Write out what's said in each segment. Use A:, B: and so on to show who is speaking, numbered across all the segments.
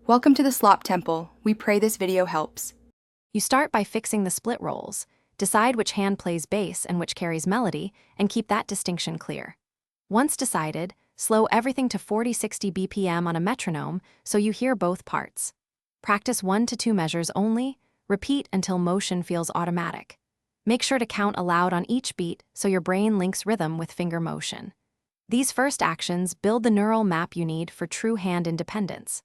A: Welcome to the Slop Temple. We pray this video helps.
B: You start by fixing the split rolls. Decide which hand plays bass and which carries melody, and keep that distinction clear. Once decided, slow everything to 40-60 BPM on a metronome so you hear both parts. Practice 1 to 2 measures only. Repeat until motion feels automatic. Make sure to count aloud on each beat so your brain links rhythm with finger motion. These first actions build the neural map you need for true hand independence.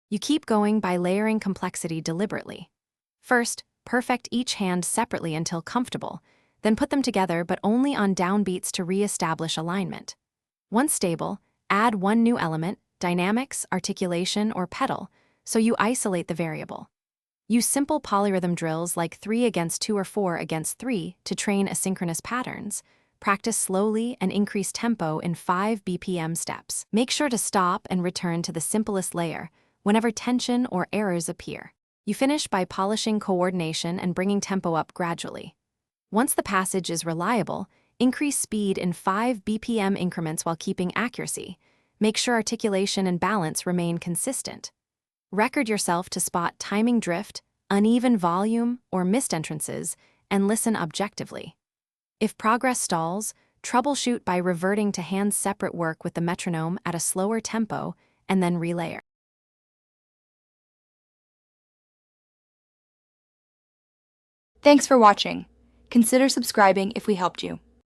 B: You keep going by layering complexity deliberately. First, perfect each hand separately until comfortable, then put them together but only on downbeats to re-establish alignment. Once stable, add one new element, dynamics, articulation, or pedal, so you isolate the variable. Use simple polyrhythm drills like 3 against 2 or 4 against 3 to train asynchronous patterns. Practice slowly and increase tempo in 5 BPM steps. Make sure to stop and return to the simplest layer whenever tension or errors appear. You finish by polishing coordination and bringing tempo up gradually. Once the passage is reliable, increase speed in 5 BPM increments while keeping accuracy. Make sure articulation and balance remain consistent. Record yourself to spot timing drift, uneven volume, or missed entrances, and listen objectively. If progress stalls, troubleshoot by reverting to hand-separate work with the metronome at a slower tempo and then relayer.
A: Thanks for watching. Consider subscribing if we helped you.